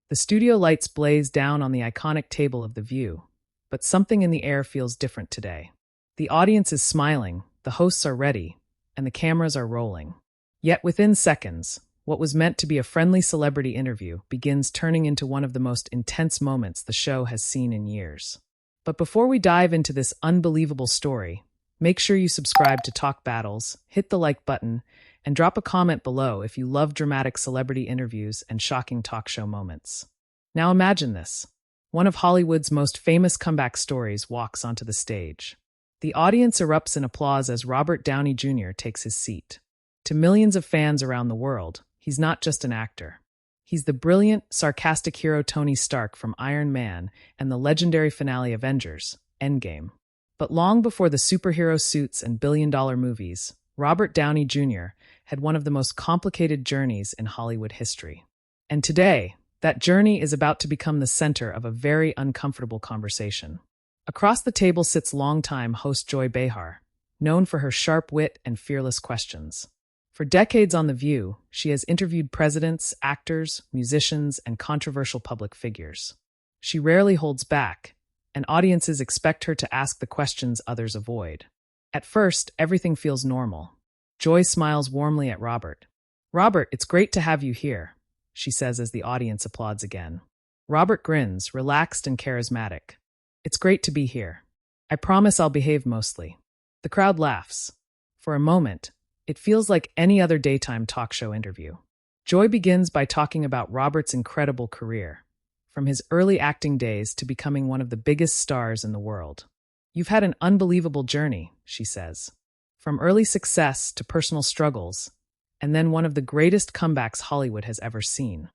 The studio lights blaze down on the iconic table of The View, but something in the air feels different today. The audience is smiling, the hosts are ready, and the cameras are rolling. Yet within seconds, what was meant to be a friendly celebrity interview begins turning into one of the most intense moments the show has seen in years. But before we dive into this unbelievable story, make sure you subscribe to Talk Battles, hit the like button, and drop a comment below if you love dramatic celebrity interviews and shocking talk show moments. Now imagine this. One of Hollywood's most famous comeback stories walks onto the stage. The audience erupts in applause as Robert Downey Jr. takes his seat. To millions of fans around the world, he's not just an actor. He's the brilliant, sarcastic hero Tony Stark from Iron Man and the legendary finale Avengers, Endgame. But long before the superhero suits and billion-dollar movies, Robert Downey Jr. had one of the most complicated journeys in Hollywood history. And today, that journey is about to become the center of a very uncomfortable conversation. Across the table sits longtime host Joy Behar, known for her sharp wit and fearless questions. For decades on The View, she has interviewed presidents, actors, musicians, and controversial public figures. She rarely holds back, and audiences expect her to ask the questions others avoid. At first, everything feels normal. Joy smiles warmly at Robert. "Robert, it's great to have you here," she says as the audience applauds again. Robert grins, relaxed and charismatic. "It's great to be here. I promise I'll behave mostly." The crowd laughs. For a moment, it feels like any other daytime talk show interview. Joy begins by talking about Robert's incredible career, from his early acting days to becoming one of the biggest stars in the world. "You've had an unbelievable journey," she says. "From early success to personal struggles, and then one of the greatest comebacks Hollywood has ever seen."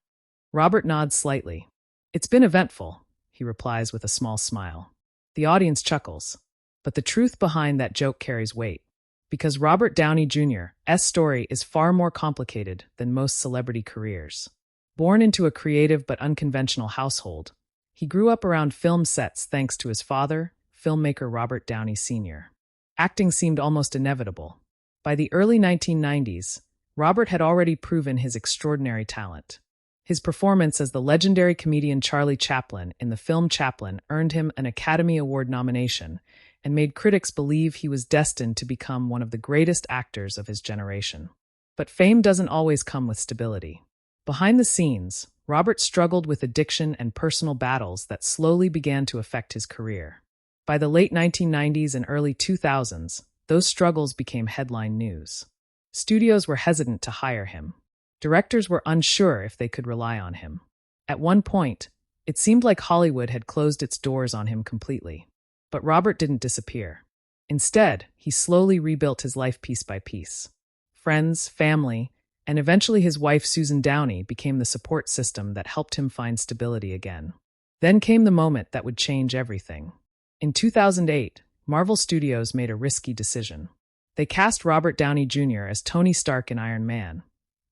Robert nods slightly. "It's been eventful," he replies with a small smile. The audience chuckles, but the truth behind that joke carries weight. Because Robert Downey Jr.'s story is far more complicated than most celebrity careers. Born into a creative but unconventional household, he grew up around film sets thanks to his father, filmmaker Robert Downey Sr. Acting seemed almost inevitable. By the early 1990s, Robert had already proven his extraordinary talent. His performance as the legendary comedian Charlie Chaplin in the film Chaplin earned him an Academy Award nomination and made critics believe he was destined to become one of the greatest actors of his generation. But fame doesn't always come with stability. Behind the scenes, Robert struggled with addiction and personal battles that slowly began to affect his career. By the late 1990s and early 2000s, those struggles became headline news. Studios were hesitant to hire him. Directors were unsure if they could rely on him. At one point, it seemed like Hollywood had closed its doors on him completely. But Robert didn't disappear. Instead, he slowly rebuilt his life piece by piece. Friends, family, and eventually his wife Susan Downey became the support system that helped him find stability again. Then came the moment that would change everything. In 2008, Marvel Studios made a risky decision. They cast Robert Downey Jr. as Tony Stark in Iron Man,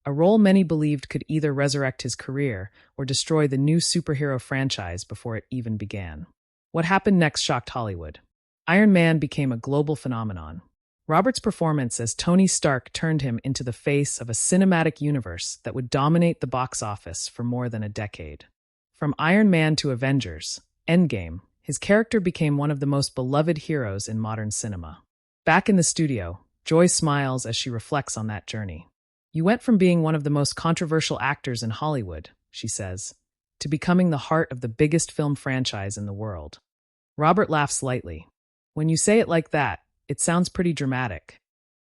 a role many believed could either resurrect his career or destroy the new superhero franchise before it even began. What happened next shocked Hollywood. Iron Man became a global phenomenon. Robert's performance as Tony Stark turned him into the face of a cinematic universe that would dominate the box office for more than a decade. From Iron Man to Avengers, Endgame, his character became one of the most beloved heroes in modern cinema. Back in the studio, Joy smiles as she reflects on that journey. "You went from being one of the most controversial actors in Hollywood," she says, "to becoming the heart of the biggest film franchise in the world." Robert laughs lightly. "When you say it like that, it sounds pretty dramatic."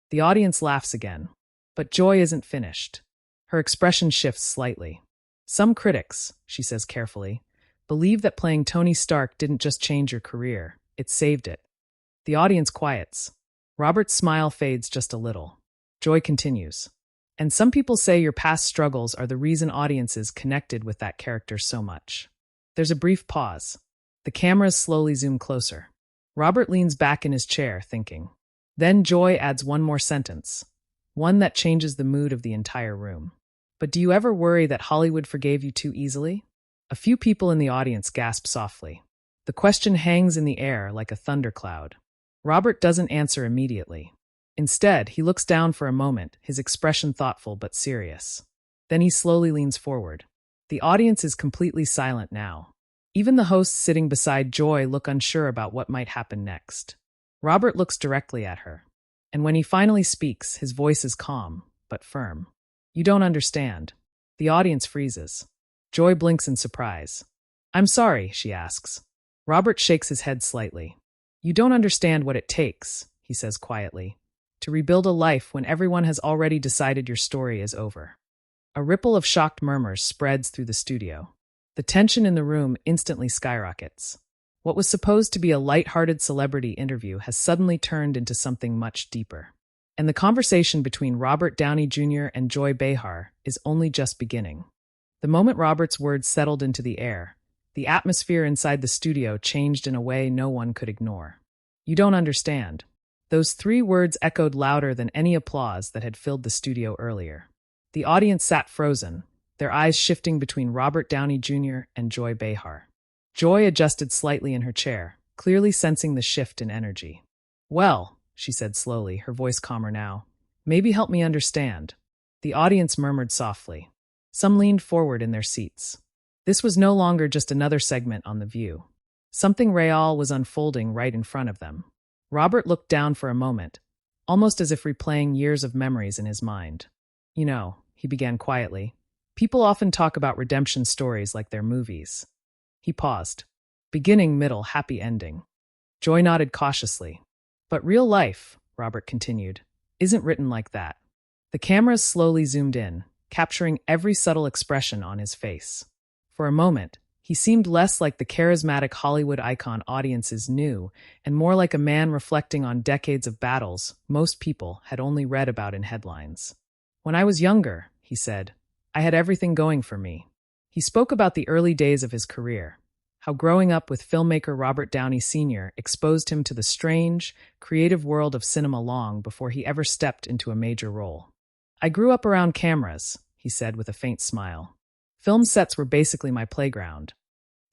The audience laughs again. But Joy isn't finished. Her expression shifts slightly. "Some critics," she says carefully, "believe that playing Tony Stark didn't just change your career, it saved it." The audience quiets. Robert's smile fades just a little. Joy continues. "And some people say your past struggles are the reason audiences connected with that character so much." There's a brief pause. The cameras slowly zoom closer. Robert leans back in his chair, thinking. Then Joy adds one more sentence, one that changes the mood of the entire room. "But do you ever worry that Hollywood forgave you too easily?" A few people in the audience gasp softly. The question hangs in the air like a thundercloud. Robert doesn't answer immediately. Instead, he looks down for a moment, his expression thoughtful but serious. Then he slowly leans forward. The audience is completely silent now. Even the hosts sitting beside Joy look unsure about what might happen next. Robert looks directly at her. And when he finally speaks, his voice is calm, but firm. You don't understand. The audience freezes. Joy blinks in surprise. I'm sorry, she asks. Robert shakes his head slightly. You don't understand what it takes, he says quietly, to rebuild a life when everyone has already decided your story is over. A ripple of shocked murmurs spreads through the studio. The tension in the room instantly skyrockets. What was supposed to be a light-hearted celebrity interview has suddenly turned into something much deeper. And the conversation between Robert Downey Jr. and Joy Behar is only just beginning. The moment Robert's words settled into the air, the atmosphere inside the studio changed in a way no one could ignore. You don't understand. Those 3 words echoed louder than any applause that had filled the studio earlier. The audience sat frozen, their eyes shifting between Robert Downey Jr. and Joy Behar. Joy adjusted slightly in her chair, clearly sensing the shift in energy. Well, she said slowly, her voice calmer now, maybe help me understand. The audience murmured softly. Some leaned forward in their seats. This was no longer just another segment on The View. Something real was unfolding right in front of them. Robert looked down for a moment, almost as if replaying years of memories in his mind. You know, he began quietly, people often talk about redemption stories like they're movies. He paused. Beginning, middle, happy ending. Joy nodded cautiously. But real life, Robert continued, isn't written like that. The cameras slowly zoomed in, capturing every subtle expression on his face. For a moment, he seemed less like the charismatic Hollywood icon audiences knew and more like a man reflecting on decades of battles most people had only read about in headlines. When I was younger, he said, I had everything going for me. He spoke about the early days of his career, how growing up with filmmaker Robert Downey Jr. exposed him to the strange, creative world of cinema long before he ever stepped into a major role. I grew up around cameras, he said with a faint smile. Film sets were basically my playground.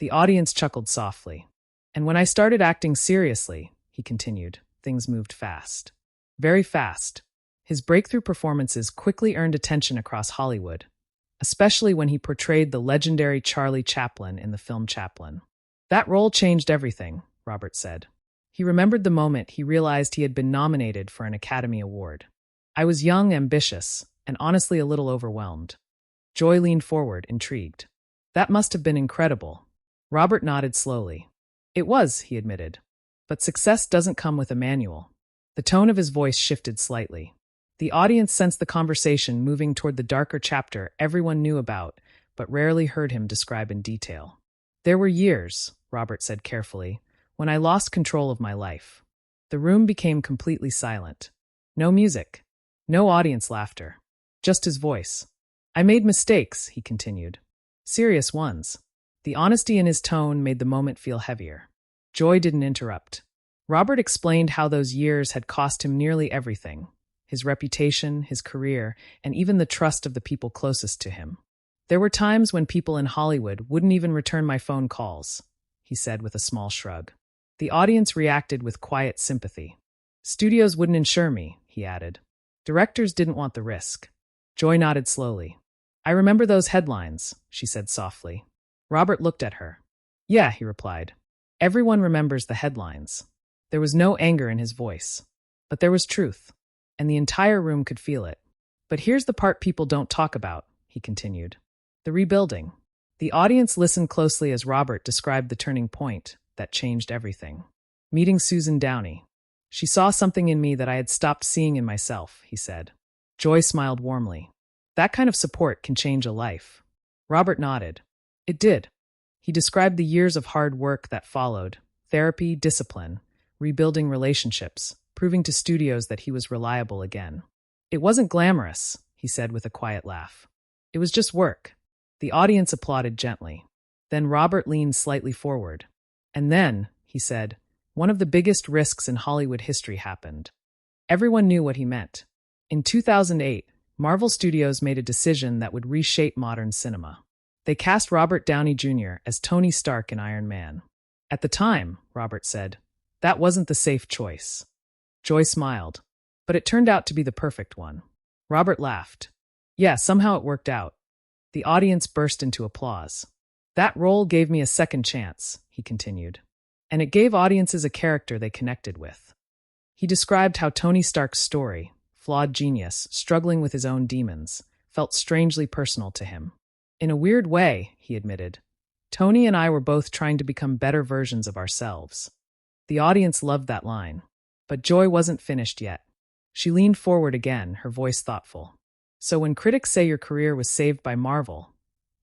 The audience chuckled softly. And when I started acting seriously, he continued, things moved fast. Very fast. His breakthrough performances quickly earned attention across Hollywood, especially when he portrayed the legendary Charlie Chaplin in the film Chaplin. That role changed everything, Robert said. He remembered the moment he realized he had been nominated for an Academy Award. I was young, ambitious, and honestly a little overwhelmed. Joy leaned forward, intrigued. That must have been incredible. Robert nodded slowly. It was, he admitted. But success doesn't come with a manual. The tone of his voice shifted slightly. The audience sensed the conversation moving toward the darker chapter everyone knew about, but rarely heard him describe in detail. There were years, Robert said carefully, when I lost control of my life. The room became completely silent. No music. No audience laughter. Just his voice. I made mistakes, he continued. Serious ones. The honesty in his tone made the moment feel heavier. Joy didn't interrupt. Robert explained how those years had cost him nearly everything. His reputation, his career, and even the trust of the people closest to him. There were times when people in Hollywood wouldn't even return my phone calls, he said with a small shrug. The audience reacted with quiet sympathy. Studios wouldn't insure me, he added. Directors didn't want the risk. Joy nodded slowly. I remember those headlines, she said softly. Robert looked at her. Yeah, he replied. Everyone remembers the headlines. There was no anger in his voice. But there was truth. And the entire room could feel it. But here's the part people don't talk about, he continued. The rebuilding. The audience listened closely as Robert described the turning point that changed everything. Meeting Susan Downey. She saw something in me that I had stopped seeing in myself, he said. Joy smiled warmly. That kind of support can change a life. Robert nodded. It did. He described the years of hard work that followed, therapy, discipline, rebuilding relationships, proving to studios that he was reliable again. It wasn't glamorous, he said with a quiet laugh. It was just work. The audience applauded gently. Then Robert leaned slightly forward. And then, he said, one of the biggest risks in Hollywood history happened. Everyone knew what he meant. In 2008, Marvel Studios made a decision that would reshape modern cinema. They cast Robert Downey Jr. as Tony Stark in Iron Man. At the time, Robert said, that wasn't the safe choice. Joy smiled. But it turned out to be the perfect one. Robert laughed. Yeah, somehow it worked out. The audience burst into applause. That role gave me a second chance, he continued. And it gave audiences a character they connected with. He described how Tony Stark's story, flawed genius, struggling with his own demons, felt strangely personal to him. In a weird way, he admitted, Tony and I were both trying to become better versions of ourselves. The audience loved that line. But Joy wasn't finished yet. She leaned forward again, her voice thoughtful. So when critics say your career was saved by Marvel,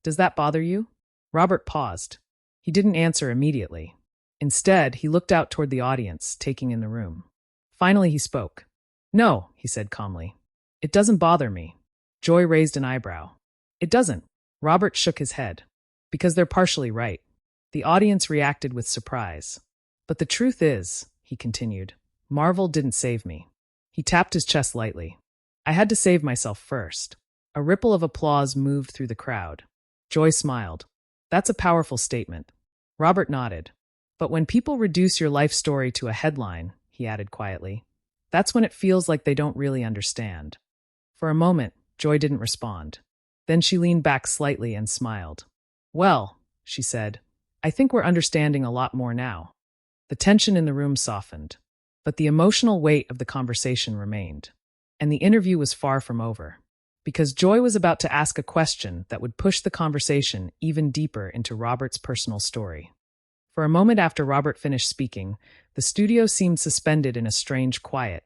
does that bother you? Robert paused. He didn't answer immediately. Instead, he looked out toward the audience, taking in the room. Finally, he spoke. No, he said calmly. It doesn't bother me. Joy raised an eyebrow. It doesn't. Robert shook his head. Because they're partially right. The audience reacted with surprise. But the truth is, he continued, Marvel didn't save me. He tapped his chest lightly. I had to save myself first. A ripple of applause moved through the crowd. Joy smiled. That's a powerful statement. Robert nodded. But when people reduce your life story to a headline, he added quietly, that's when it feels like they don't really understand. For a moment, Joy didn't respond. Then she leaned back slightly and smiled. Well, she said, I think we're understanding a lot more now. The tension in the room softened, but the emotional weight of the conversation remained. And the interview was far from over, because Joy was about to ask a question that would push the conversation even deeper into Robert's personal story. For a moment after Robert finished speaking, the studio seemed suspended in a strange quiet,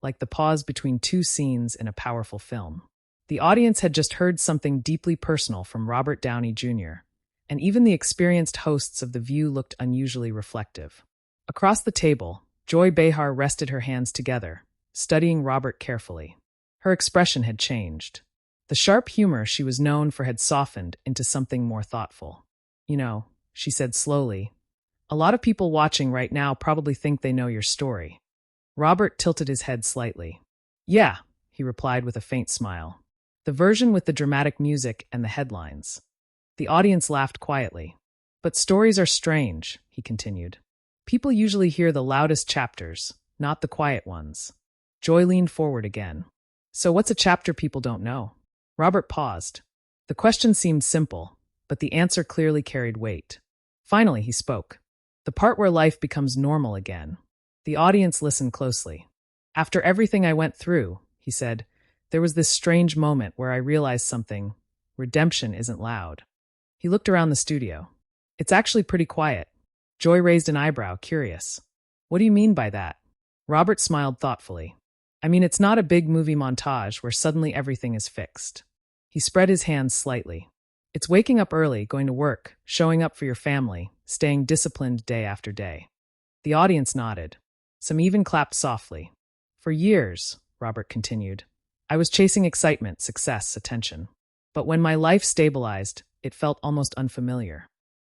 like the pause between two scenes in a powerful film. The audience had just heard something deeply personal from Robert Downey Jr., and even the experienced hosts of The View looked unusually reflective. Across the table, Joy Behar rested her hands together, studying Robert carefully. Her expression had changed. The sharp humor she was known for had softened into something more thoughtful. You know, she said slowly, a lot of people watching right now probably think they know your story. Robert tilted his head slightly. Yeah, he replied with a faint smile. The version with the dramatic music and the headlines. The audience laughed quietly. But stories are strange, he continued. People usually hear the loudest chapters, not the quiet ones. Joy leaned forward again. So what's a chapter people don't know? Robert paused. The question seemed simple, but the answer clearly carried weight. Finally, he spoke. The part where life becomes normal again. The audience listened closely. After everything I went through, he said, there was this strange moment where I realized something. Redemption isn't loud. He looked around the studio. It's actually pretty quiet. Joy raised an eyebrow, curious. What do you mean by that? Robert smiled thoughtfully. I mean, it's not a big movie montage where suddenly everything is fixed. He spread his hands slightly. It's waking up early, going to work, showing up for your family, staying disciplined day after day. The audience nodded. Some even clapped softly. For years, Robert continued, I was chasing excitement, success, attention. But when my life stabilized, it felt almost unfamiliar.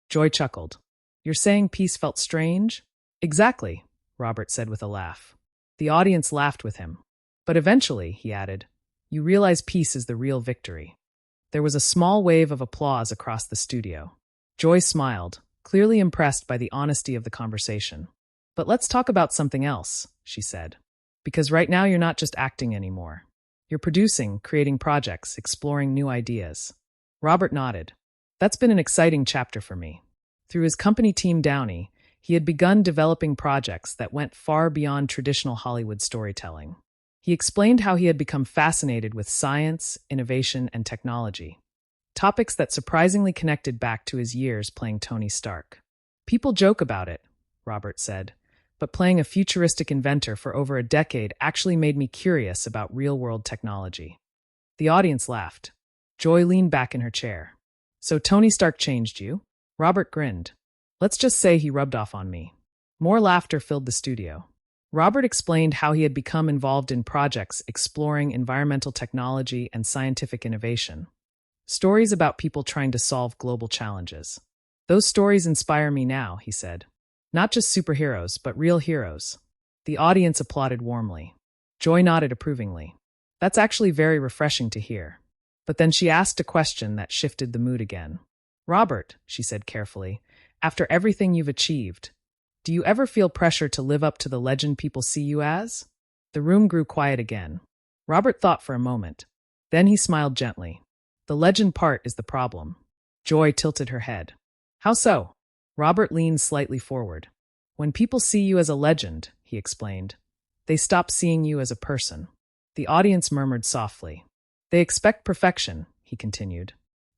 Joy chuckled. You're saying peace felt strange? Exactly, Robert said with a laugh. The audience laughed with him. But eventually, he added, you realize peace is the real victory. There was a small wave of applause across the studio. Joy smiled, clearly impressed by the honesty of the conversation. But let's talk about something else, she said. Because right now you're not just acting anymore. You're producing, creating projects, exploring new ideas. Robert nodded. That's been an exciting chapter for me. Through his company Team Downey, he had begun developing projects that went far beyond traditional Hollywood storytelling. He explained how he had become fascinated with science, innovation, and technology, topics that surprisingly connected back to his years playing Tony Stark. People joke about it, Robert said, but playing a futuristic inventor for over a decade actually made me curious about real-world technology. The audience laughed. Joy leaned back in her chair. So Tony Stark changed you? Robert grinned. Let's just say he rubbed off on me. More laughter filled the studio. Robert explained how he had become involved in projects exploring environmental technology and scientific innovation. Stories about people trying to solve global challenges. Those stories inspire me now, he said. Not just superheroes, but real heroes. The audience applauded warmly. Joy nodded approvingly. That's actually very refreshing to hear. But then she asked a question that shifted the mood again. Robert, she said carefully, after everything you've achieved, do you ever feel pressure to live up to the legend people see you as? The room grew quiet again. Robert thought for a moment. Then he smiled gently. The legend part is the problem. Joy tilted her head. How so? Robert leaned slightly forward. When people see you as a legend, he explained, they stop seeing you as a person. The audience murmured softly. They expect perfection, he continued.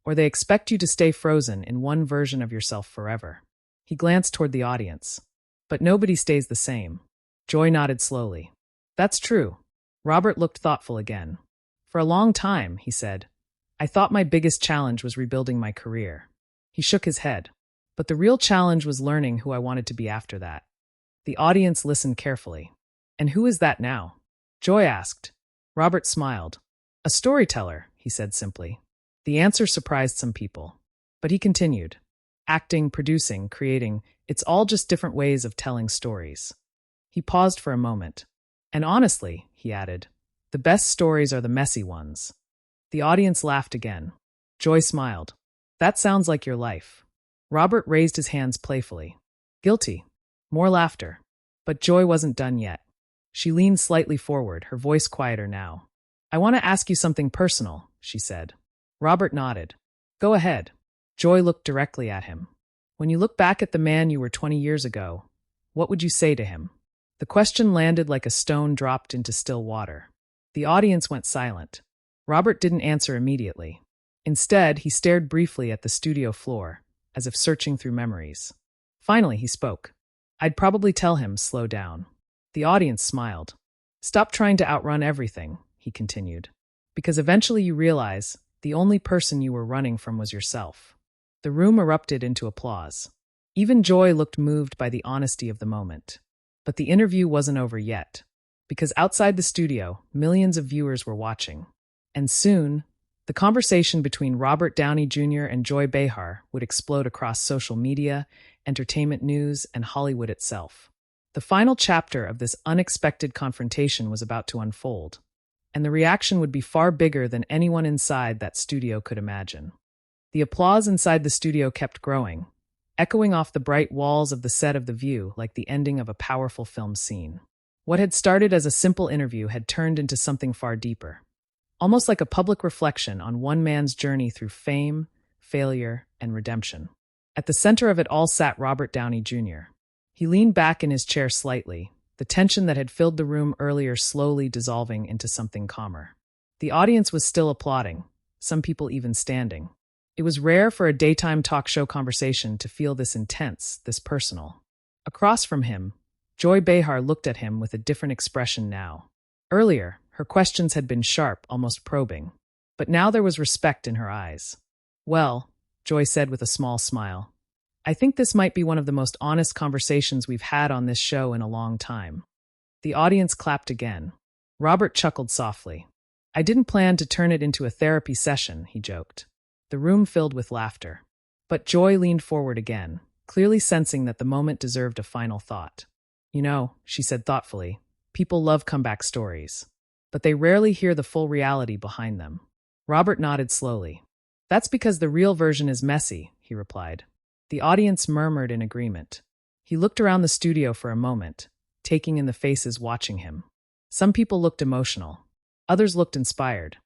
Or they expect you to stay frozen in one version of yourself forever. He glanced toward the audience. But nobody stays the same. Joy nodded slowly. That's true. Robert looked thoughtful again. For a long time, he said, I thought my biggest challenge was rebuilding my career. He shook his head. But the real challenge was learning who I wanted to be after that. The audience listened carefully. And who is that now? Joy asked. Robert smiled. A storyteller, he said simply. The answer surprised some people. But he continued. Acting, producing, creating, it's all just different ways of telling stories. He paused for a moment. And honestly, he added, the best stories are the messy ones. The audience laughed again. Joy smiled. That sounds like your life. Robert raised his hands playfully. Guilty. More laughter. But Joy wasn't done yet. She leaned slightly forward, her voice quieter now. I want to ask you something personal, she said. Robert nodded. Go ahead. Joy looked directly at him. When you look back at the man you were 20 years ago, what would you say to him? The question landed like a stone dropped into still water. The audience went silent. Robert didn't answer immediately. Instead, he stared briefly at the studio floor, as if searching through memories. Finally, he spoke. I'd probably tell him, slow down. The audience smiled. Stop trying to outrun everything, he continued. Because eventually you realize the only person you were running from was yourself. The room erupted into applause. Even Joy looked moved by the honesty of the moment. But the interview wasn't over yet. Because outside the studio, millions of viewers were watching. And soon, the conversation between Robert Downey Jr. and Joy Behar would explode across social media, entertainment news, and Hollywood itself. The final chapter of this unexpected confrontation was about to unfold, and the reaction would be far bigger than anyone inside that studio could imagine. The applause inside the studio kept growing, echoing off the bright walls of the set of The View like the ending of a powerful film scene. What had started as a simple interview had turned into something far deeper. Almost like a public reflection on one man's journey through fame, failure, and redemption. At the center of it all sat Robert Downey Jr. He leaned back in his chair slightly, the tension that had filled the room earlier slowly dissolving into something calmer. The audience was still applauding, some people even standing. It was rare for a daytime talk show conversation to feel this intense, this personal. Across from him, Joy Behar looked at him with a different expression now. Earlier, her questions had been sharp, almost probing. But now there was respect in her eyes. Well, Joy said with a small smile, I think this might be one of the most honest conversations we've had on this show in a long time. The audience clapped again. Robert chuckled softly. I didn't plan to turn it into a therapy session, he joked. The room filled with laughter. But Joy leaned forward again, clearly sensing that the moment deserved a final thought. You know, she said thoughtfully, people love comeback stories. But they rarely hear the full reality behind them. Robert nodded slowly. That's because the real version is messy, he replied. The audience murmured in agreement. He looked around the studio for a moment, taking in the faces watching him. Some people looked emotional. Others looked inspired.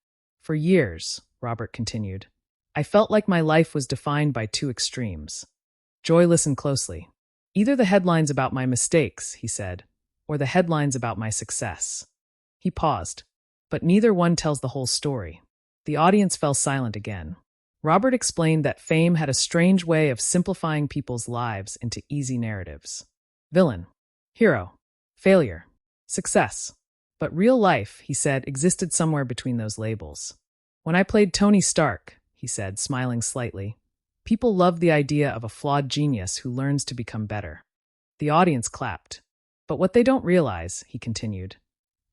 For years, Robert continued, I felt like my life was defined by two extremes. Joy listened closely. Either the headlines about my mistakes, he said, or the headlines about my success. He paused, but neither one tells the whole story. The audience fell silent again. Robert explained that fame had a strange way of simplifying people's lives into easy narratives. Villain, hero, failure, success. But real life, he said, existed somewhere between those labels. When I played Tony Stark, he said, smiling slightly, people loved the idea of a flawed genius who learns to become better. The audience clapped. But what they don't realize, he continued,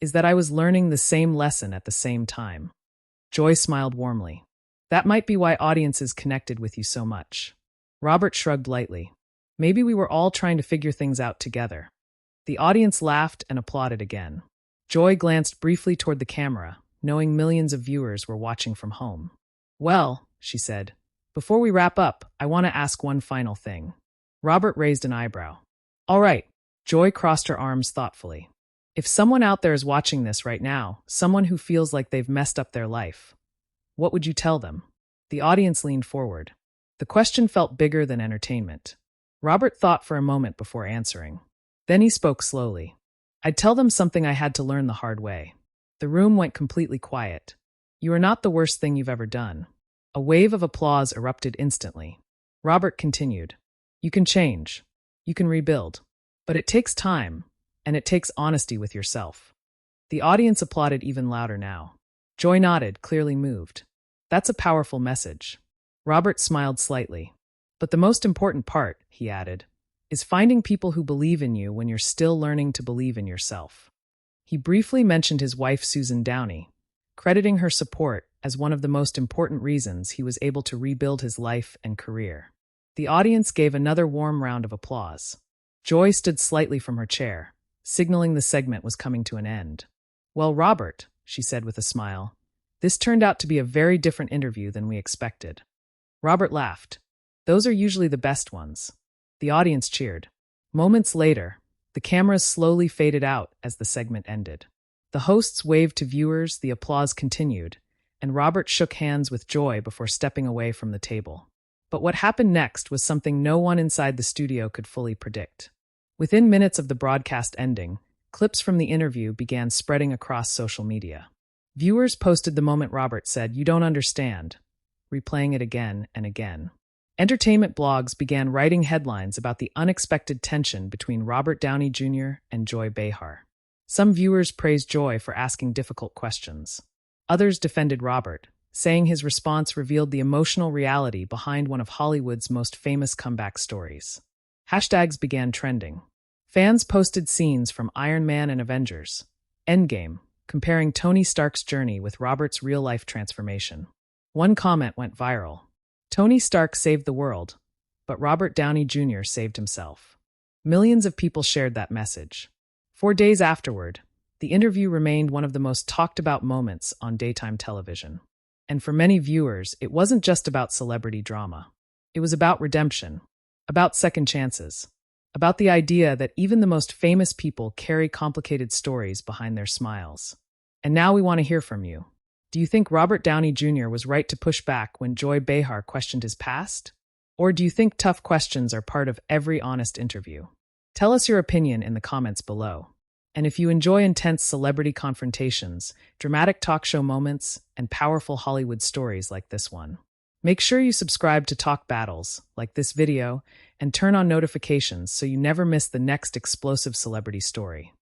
is that I was learning the same lesson at the same time. Joy smiled warmly. That might be why audiences connected with you so much. Robert shrugged lightly. Maybe we were all trying to figure things out together. The audience laughed and applauded again. Joy glanced briefly toward the camera, knowing millions of viewers were watching from home. Well, she said, before we wrap up, I want to ask one final thing. Robert raised an eyebrow. All right. Joy crossed her arms thoughtfully. If someone out there is watching this right now, someone who feels like they've messed up their life, what would you tell them? The audience leaned forward. The question felt bigger than entertainment. Robert thought for a moment before answering. Then he spoke slowly. I'd tell them something I had to learn the hard way. The room went completely quiet. You are not the worst thing you've ever done. A wave of applause erupted instantly. Robert continued. You can change. You can rebuild. But it takes time, and it takes honesty with yourself. The audience applauded even louder now. Joy nodded, clearly moved. That's a powerful message. Robert smiled slightly. But the most important part, he added, is finding people who believe in you when you're still learning to believe in yourself. He briefly mentioned his wife Susan Downey, crediting her support as one of the most important reasons he was able to rebuild his life and career. The audience gave another warm round of applause. Joy stood slightly from her chair, signaling the segment was coming to an end. Well, Robert, she said with a smile, this turned out to be a very different interview than we expected. Robert laughed. Those are usually the best ones. The audience cheered. Moments later, the cameras slowly faded out as the segment ended. The hosts waved to viewers, the applause continued, and Robert shook hands with Joy before stepping away from the table. But what happened next was something no one inside the studio could fully predict. Within minutes of the broadcast ending, clips from the interview began spreading across social media. Viewers posted the moment Robert said, "You don't understand," replaying it again and again. Entertainment blogs began writing headlines about the unexpected tension between Robert Downey Jr. and Joy Behar. Some viewers praised Joy for asking difficult questions. Others defended Robert, saying his response revealed the emotional reality behind one of Hollywood's most famous comeback stories. Hashtags began trending. Fans posted scenes from Iron Man and Avengers, Endgame, comparing Tony Stark's journey with Robert's real-life transformation. One comment went viral. Tony Stark saved the world, but Robert Downey Jr. saved himself. Millions of people shared that message. 4 days afterward, the interview remained one of the most talked-about moments on daytime television. And for many viewers, it wasn't just about celebrity drama. It was about redemption, about second chances, about the idea that even the most famous people carry complicated stories behind their smiles. And now we want to hear from you. Do you think Robert Downey Jr. was right to push back when Joy Behar questioned his past? Or do you think tough questions are part of every honest interview? Tell us your opinion in the comments below. And if you enjoy intense celebrity confrontations, dramatic talk show moments, and powerful Hollywood stories like this one, make sure you subscribe to Talk Battles, like this video, and turn on notifications so you never miss the next explosive celebrity story.